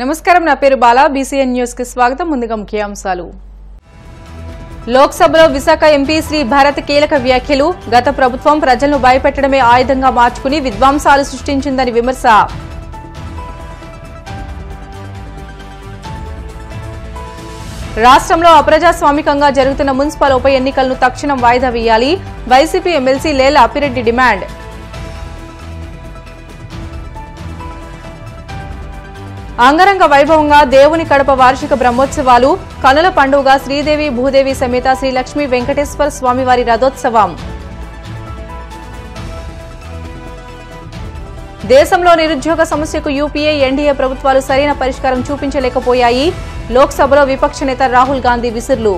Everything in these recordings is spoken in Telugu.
నమస్కారం నా పేరు బాలా బీసీఎన్ న్యూస్ కి స్వాగతం ముందుగా ముఖ్యాంశాలు లోక్సభలో విశాఖ ఎంపీ శ్రీ భారత్ కీలక వ్యాఖ్యలు గత ప్రభుత్వం ప్రజలను భయపెట్టడమే ఆయుధంగా మార్చుకుని విధ్వంసాలు సృష్టించిందని విమర్శ రాష్ట్రంలో అప్రజాస్వామికంగా జరుగుతున్న మున్సిపల్ ఉప ఎన్నికలను తక్షణం వాయిదా వేయాలి వైసీపీ ఎమ్మెల్సీ లేల అప్పిరెడ్డి డిమాండ్ అంగరంగ వైభవంగా దేవుని కడప వార్షిక బ్రహ్మోత్సవాలు కనుల పండుగ శ్రీదేవి భూదేవి సమేత శ్రీ లక్ష్మీ వెంకటేశ్వర స్వామివారి రథోత్సవం దేశంలో నిరుద్యోగ సమస్యకు యూపీఏ ఎన్డీఏ ప్రభుత్వాలు సరైన పరిష్కారం చూపించలేకపోయాయి లోక్సభలో విపక్ష నేత రాహుల్ గాంధీ విసుర్లు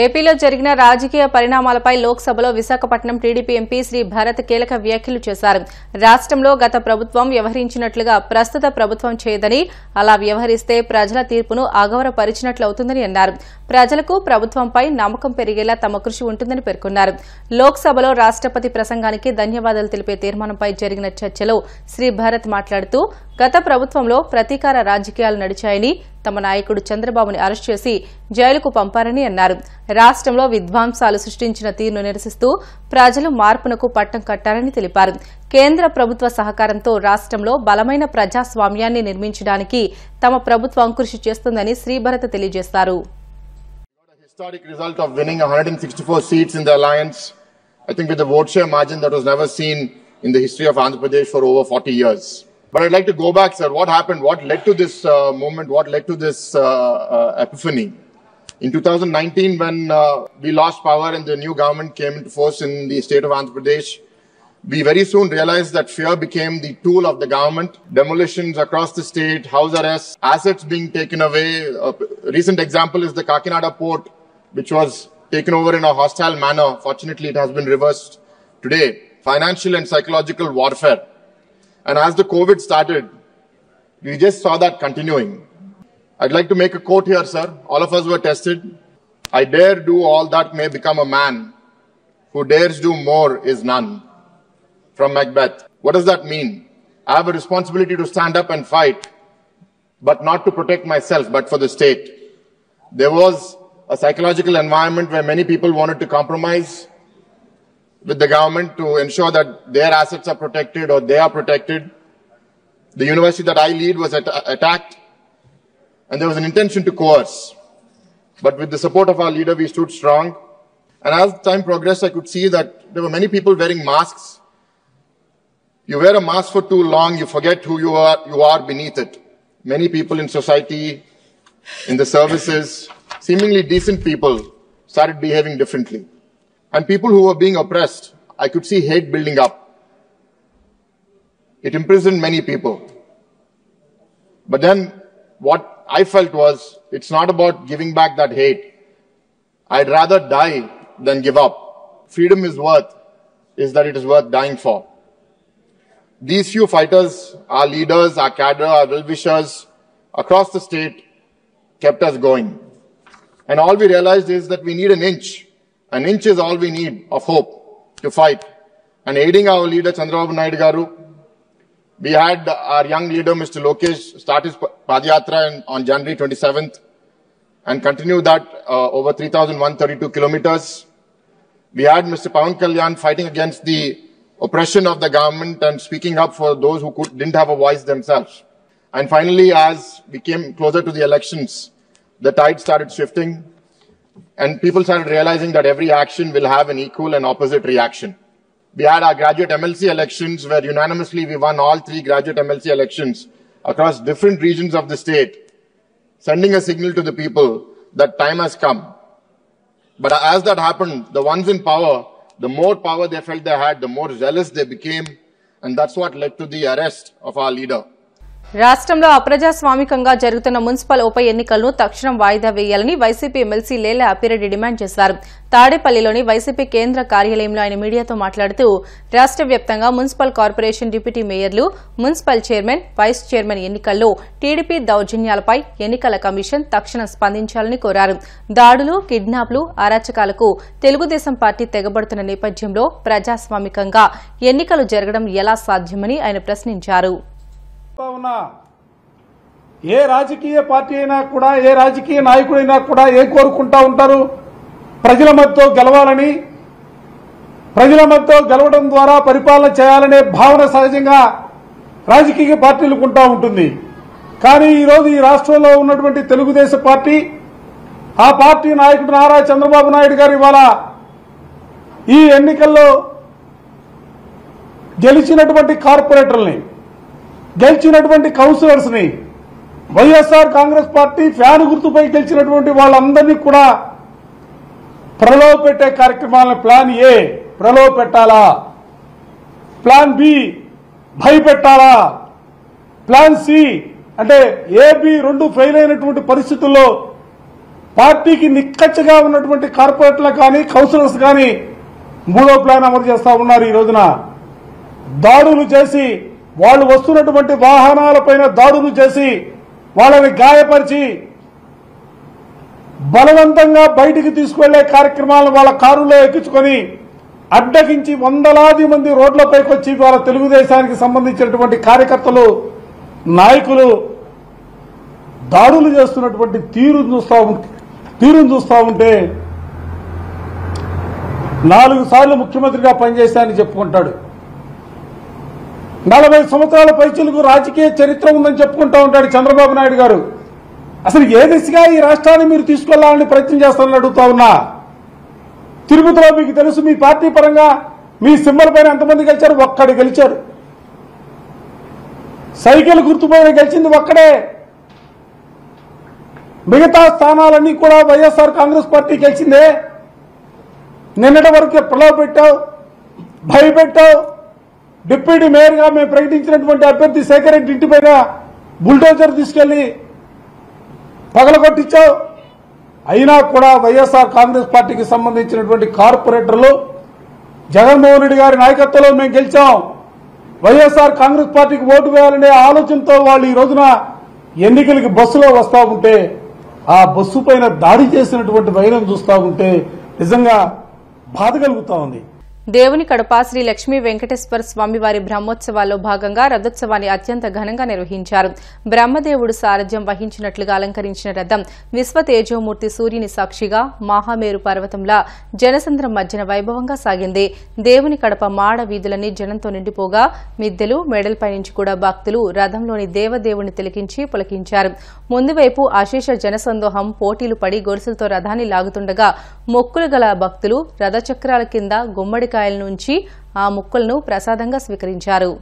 ఏపీలో జరిగిన రాజకీయ పరిణామాలపై లోక్సభలో విశాఖపట్నం టీడీపీ ఎంపీ శ్రీ భారత్ కీలక వ్యాఖ్యలు చేశారు. రాష్ట్రంలో గత ప్రభుత్వం వ్యవహరించినట్లుగా ప్రస్తుత ప్రభుత్వం చేయదని, అలా వ్యవహరిస్తే ప్రజల తీర్పును అగౌరవపరిచినట్లవుతుందని అన్నారు. ప్రజలకు ప్రభుత్వంపై నమ్మకం పెరిగేలా తమ కృషి ఉంటుందని పేర్కొన్నారు. లోక్సభలో రాష్ట్రపతి ప్రసంగానికి ధన్యవాదాలు తెలిపే తీర్మానంపై జరిగిన చర్చలో శ్రీ భారత్ మాట్లాడుతూ గత ప్రభుత్వంలో ప్రతీకార రాజకీయాలు నడిచాయని, తమ నాయకుడు చంద్రబాబుని అరెస్టు చేసి జైలుకు పంపారని అన్నారు. రాష్ట్రంలో విధ్వంసాలు సృష్టించిన తీరును నిరసిస్తూ ప్రజలు మార్పునకు పట్టం కట్టారని తెలిపారు. కేంద్ర ప్రభుత్వ సహకారంతో రాష్ట్రంలో బలమైన ప్రజాస్వామ్యాన్ని నిర్మించడానికి తమ ప్రభుత్వం కృషి చేస్తుందని శ్రీభరత్ తెలియజేశారు. Historic result of winning 164 seats in the alliance, I think with a vote share margin that was never seen in the history of Andhra Pradesh for over 40 years. But I'd like to go back, sir. What happened? What led to this movement? What led to this epiphany? In 2019, when we lost power and the new government came into force in the state of Andhra Pradesh, we very soon realized that fear became the tool of the government. Demolitions across the state, house arrests, assets being taken away. A recent example is the Kakinada port, which was taken over in a hostile manner. Fortunately, it has been reversed today. Financial and psychological warfare. And as the COVID started, we just saw that continuing. I'd like to make a quote here, sir. All of us were tested. I dare do all that may become a man. Who dares do more is none. From Macbeth. What does that mean? I have a responsibility to stand up and fight, but not to protect myself, but for the state. There was a psychological environment where many people wanted to compromise with the government to ensure that their assets are protected or they are protected. The university that I lead was attacked, and there was an intention to coerce. But with the support of our leader, we stood strong. And as time progressed, I could see that there were many people wearing masks. You wear a mask for too long, you forget who you are beneath it. Many people in society, in the services, seemingly decent people started behaving differently. And people who were being oppressed, I could see hate building up. It imprisoned many people. But then what I felt was, it's not about giving back that hate. I'd rather die than give up. Freedom is that it is worth dying for. These few fighters, our leaders, our cadre, our well-wishers across the state kept us going. And all we realized is that we need an inch. An inch is all we need of hope to fight. And aiding our leader Chandrababu Naidu Garu, we had our young leader Mr. Lokesh start his Padayatra on January 27th and continue that over 3,132 kilometers. We had Mr. Pawan Kalyan fighting against the oppression of the government and speaking up for those who didn't have a voice themselves. And finally, as we came closer to the elections, the tide started shifting and people started realizing that every action will have an equal and opposite reaction. We had our graduate MLC elections where unanimously we won all 3 graduate MLC elections across different regions of the state, sending a signal to the people that time has come. But as that happened, the ones in power, the more power they felt they had, the more zealous they became, and that's what led to the arrest of our leader. రాష్ట్రంలో అప్రజాస్వామికంగా జరుగుతున్న మున్సిపల్ ఉప ఎన్నికలను తక్షణం వాయిదా వేయాలని వైసీపీ ఎమ్మెల్సీ లేల అప్పిరెడ్డి డిమాండ్ చేశారు. తాడేపల్లిలోని వైసీపీ కేంద్ర కార్యాలయంలో ఆయన మీడియాతో మాట్లాడుతూ రాష్ట్ర వ్యాప్తంగా municipal corporation deputy mayors, municipal chairman, vice chairman ఎన్నికల్లో టీడీపీ దౌర్జన్యాలపై ఎన్నికల కమిషన్ తక్షణం స్పందించాలని కోరారు. దాడులు, కిడ్నాప్లు, అరాచకాలకు తెలుగుదేశం పార్టీ తెగబడుతున్న నేపథ్యంలో ప్రజాస్వామికంగా ఎన్నికలు జరగడం ఎలా సాధ్యమని ఆయన ప్రశ్నించారు. ఏ రాజకీయ పార్టీ అయినా కూడా, ఏ రాజకీయ నాయకుడైనా కూడా ఏం కోరుకుంటా ఉంటారు? ప్రజల మధ్యతో గెలవాలని, ప్రజల మధ్యతో గెలవడం ద్వారా పరిపాలన చేయాలనే భావన సహజంగా రాజకీయ పార్టీలకు ఉంటా ఉంటుంది. కానీ ఈరోజు ఈ రాష్ట్రంలో ఉన్నటువంటి తెలుగుదేశం పార్టీ, ఆ పార్టీ నాయకుడు నారా చంద్రబాబు నాయుడు గారు ఇవాళ ఈ ఎన్నికల్లో గెలిచినటువంటి కార్పొరేటర్లని, గెలిచినటువంటి కౌన్సిలర్స్ని, వైఎస్ఆర్ కాంగ్రెస్ పార్టీ ఫ్యాన్ గుర్తుపై గెలిచినటువంటి వాళ్ళందరినీ కూడా ప్రలోభ పెట్టే కార్యక్రమాలను ప్లాన్ ఏ ప్రలోభ పెట్టాలా, ప్లాన్ బి భయపెట్టాలా, ప్లాన్ సి అంటే ఏబి రెండు ఫెయిల్ అయినటువంటి పరిస్థితుల్లో పార్టీకి నిక్కచ్చగా ఉన్నటువంటి కార్పొరేటర్లు కానీ కౌన్సిలర్స్ కానీ మూడో ప్లాన్ అమలు చేస్తా ఉన్నారు. ఈ రోజున దాడులు చేసి, వాళ్ళు వస్తున్నటువంటి వాహనాలపైన దాడులు చేసి వాళ్ళని గాయపరిచి బలవంతంగా బయటికి తీసుకువెళ్లే కార్యక్రమాలను వాళ్ళ కారులో ఎక్కించుకొని అడ్డగించి వందలాది మంది రోడ్లపైకి వచ్చి వాళ్ళ తెలుగుదేశానికి సంబంధించినటువంటి కార్యకర్తలు, నాయకులు దాడులు చేస్తున్నటువంటి తీరును చూస్తా ఉంటే 4 సార్లు ముఖ్యమంత్రిగా పనిచేశానని చెప్పుకుంటాడు. 40 సంవత్సరాల పైచిలకు రాజకీయ చరిత్ర ఉందని చెప్పుకుంటా ఉంటాడు చంద్రబాబు నాయుడు గారు. అసలు ఏ దిశగా ఈ రాష్ట్రాన్ని మీరు తీసుకెళ్లాలని ప్రయత్నం చేస్తారని అడుగుతా ఉన్నా. తిరుపతిలో మీకు తెలుసు, మీ పార్టీ పరంగా మీ సింబల్ పైన ఎంతమంది గెలిచారు? ఒక్కడు గెలిచాడు. సైకిల్ గుర్తుపైన గెలిచింది ఒక్కడే. మిగతా స్థానాలన్నీ కూడా వైఎస్ఆర్ కాంగ్రెస్ పార్టీ గెలిచిందే. నిన్నటి వరకు ప్రలోభ పెట్టావు, భయపెట్టావు. డిప్యూటీ మేయర్గా మేము ప్రకటించినటువంటి అభ్యర్థి శేఖర్ రెడ్డి ఇంటిపైన బుల్డోజర్ తీసుకెళ్లి పగలగొట్టించావు. అయినా కూడా వైఎస్ఆర్ కాంగ్రెస్ పార్టీకి సంబంధించినటువంటి కార్పొరేటర్లు జగన్మోహన్ రెడ్డి గారి నాయకత్వంలో మేము గెలిచాం, వైఎస్ఆర్ కాంగ్రెస్ పార్టీకి ఓటు వేయాలనే ఆలోచనతో వాళ్ళు ఈ రోజున ఎన్నికలకి బస్సులో వస్తా ఉంటే, ఆ బస్సు పైన దాడి చేసినటువంటి వైనం చూస్తా ఉంటే నిజంగా బాధ కలుగుతా ఉంది. దేవుని కడప శ్రీ లక్ష్మీ వెంకటేశ్వర స్వామివారి బ్రహ్మోత్సవాల్లో భాగంగా రథోత్సవాన్ని అత్యంత ఘనంగా నిర్వహించారు. బ్రహ్మదేవుడు సారథ్యం వహించినట్లుగా అలంకరించిన రథం విశ్వతేజోమూర్తి సూర్యుని సాక్షిగా మహామేరు పర్వతంలా జనసంద్రం మధ్యన వైభవంగా సాగింది. దేవుని కడప మాడ వీధులన్నీ జనంతో నిండిపోగా మిద్దెలు, మెడలపై నుంచి కూడా భక్తులు రథంలోని దేవదేవుని తిలకించి పులకించారు. ముందు వైపు అశేష జనసందోహం పోటీలు పడి గొలుసులతో రథాన్ని లాగుతుండగా మొక్కులు గల భక్తులు రథచక్రాల కింద గుమ్మడికాయల నుంచి ఆ ముక్కలను ప్రసాదంగా స్వీకరించారు.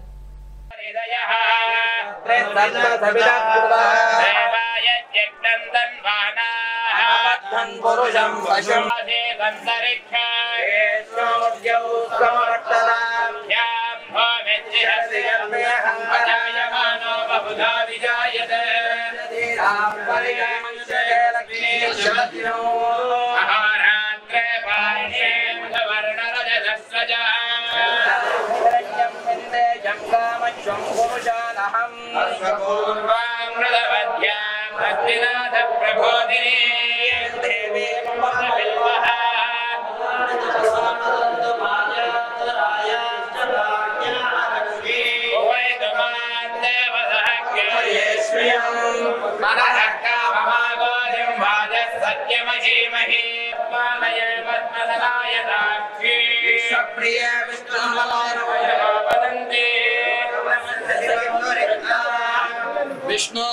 विष्णु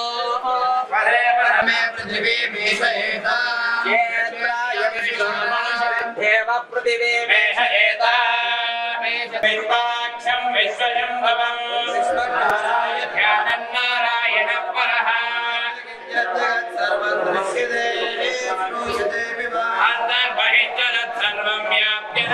परमे पृथ्वी मेषयेता देव पृथ्वी मेषयेता विश्वाक्षं विश्वशंभवं ध्यानन्नारायण परः सर्वं दृश्यते श्रूयते विवाह अन्तर्बहिर्जगत् सर्वं व्याप्य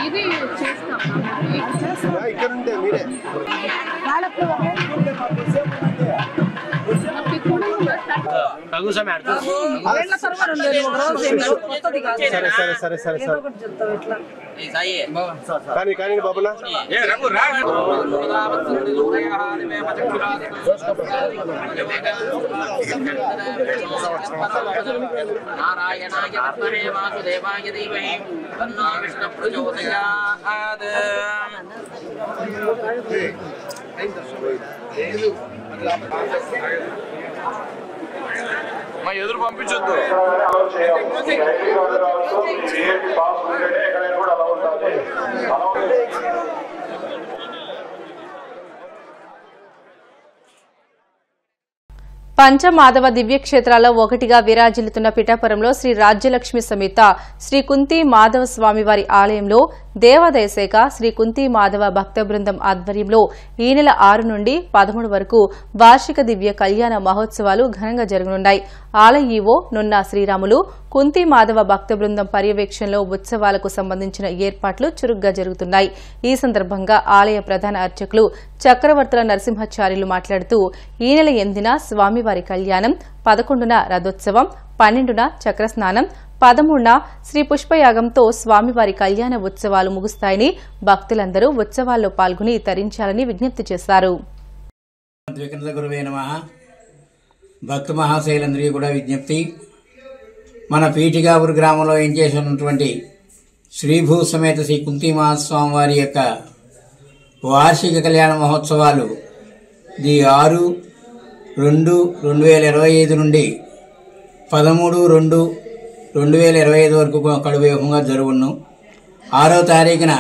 ఇది చేస్తాం కానీ బాబులా నారాయణాయ విద్మహే వాసుదేవాయ ధీమహి తన్నో విష్ణుః ప్రచోదయాత్. మా ఎదురు పంపించొద్దు. పంచమాధవ దివ్యక్షేత్రాల్లో ఒకటిగా విరాజిల్లుతున్న పిఠాపురంలో శ్రీ రాజ్యలక్ష్మి సమేత శ్రీ కుంతి మాధవ స్వామివారి ఆలయంలో దేవాదాయ శాఖ శ్రీ కుంతి మాధవ భక్త బృందం ఆధ్వర్యంలో ఈ నెల 6 నుండి 13 వరకు వార్షిక దివ్య కళ్యాణ మహోత్సవాలు ఘనంగా జరగనున్నాయి. ఆలయ ఈవో నున్నా శ్రీరాములు కుంతి మాధవ భక్త బృందం పర్యవేక్షణలో ఉత్సవాలకు సంబంధించిన ఏర్పాట్లు చురుగ్గా జరుగుతున్నాయి. ఈ సందర్భంగా ఆలయ ప్రధాన అర్చకులు చక్రవర్తుల నరసింహాచార్యులు మాట్లాడుతూ ఈ నెల 8న స్వామివారి కళ్యాణం, 11న రథోత్సవం, 12న చక్రస్నానం, 13న శ్రీ పుష్పయాగంతో స్వామివారి కళ్యాణ ఉత్సవాలు ముగుస్తాయని భక్తులందరూ ఉత్సవాల్లో పాల్గొని తరించాలని విజ్ఞప్తి చేశారు. భక్త మహాశైలందరికీ కూడా విజ్ఞప్తి, మన పీఠిగాపూర్ గ్రామంలో ఏం చేసినటువంటి శ్రీభూ సమేత శ్రీ కుంతి మహాస్వామి వారి యొక్క వార్షిక కళ్యాణ మహోత్సవాలు 6/2/2025 నుండి 13/2/2025 వరకు కడువేగంగా జరుగును. 6వ తారీఖున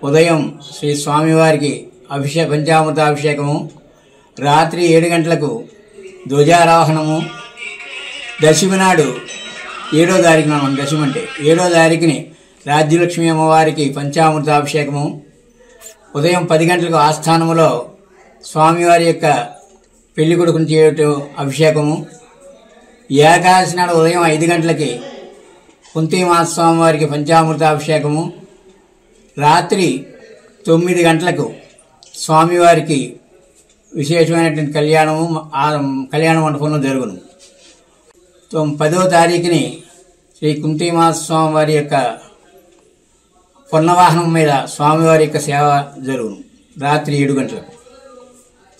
ఉదయం శ్రీ స్వామివారికి పంచామృతాభిషేకము, రాత్రి 7 గంటలకు ధ్వజారోహణము, దశమి నాడు 7వ తారీఖున, దశమి అంటే 7వ తారీఖుని రాజ్యలక్ష్మి అమ్మవారికి పంచామృతాభిషేకము, ఉదయం 10 గంటలకు ఆస్థానములో స్వామివారి యొక్క పెళ్లి కొడుకుని చేయటం అభిషేకము, ఏకాదశి నాడు ఉదయం 5 గంటలకి కుంతి మహాస్వామి వారికి పంచామృతాభిషేకము, రాత్రి 9 గంటలకు స్వామివారికి విశేషమైనటువంటి కళ్యాణ మండపంలో జరుగును. 10వ తారీఖుని శ్రీ కుంతి మహాస్వామి వారి యొక్క పొన్నవాహనం మీద స్వామివారి యొక్క సేవ జరుగును రాత్రి 7 గంటలకు.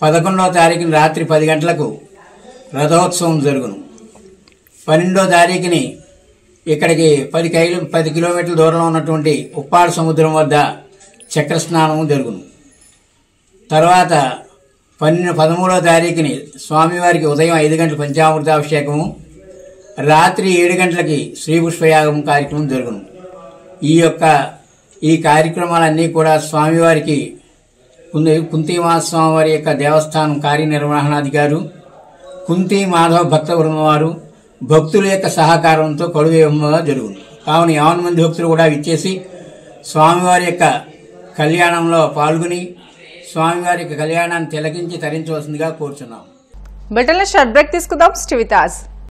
11వ తారీఖుని రాత్రి 10 గంటలకు రథోత్సవం జరుగును. 12వ తారీఖుని ఇక్కడికి 10 కిలోమీటర్ల దూరంలో ఉన్నటువంటి ఉప్పాడ సముద్రం వద్ద చక్రస్నానము జరుగును. తర్వాత 13వ తారీఖుని స్వామివారికి ఉదయం 5 గంటల పంచామృతాభిషేకము, రాత్రి 7 గంటలకి శ్రీ పుష్పయాగం కార్యక్రమం జరుగును. ఈ కార్యక్రమాలన్నీ కూడా స్వామివారికి కుంతి మహాస్వామి వారి యొక్క దేవస్థానం కార్యనిర్వహణాధికారు, కుంతి మాధవ భక్త బృందం వారు భక్తుల యొక్క సహకారంతో కడువేగంగా జరుగును. కావున 50 మంది భక్తులు కూడా విచ్చేసి స్వామివారి యొక్క కళ్యాణంలో పాల్గొని స్వామివారి యొక్క కళ్యాణాన్ని తిలకించి తరించవలసిందిగా కోరుచున్నాం. బెటర్ల షార్ట్ బ్రేక్ తీసుకుందాం. Stay with us.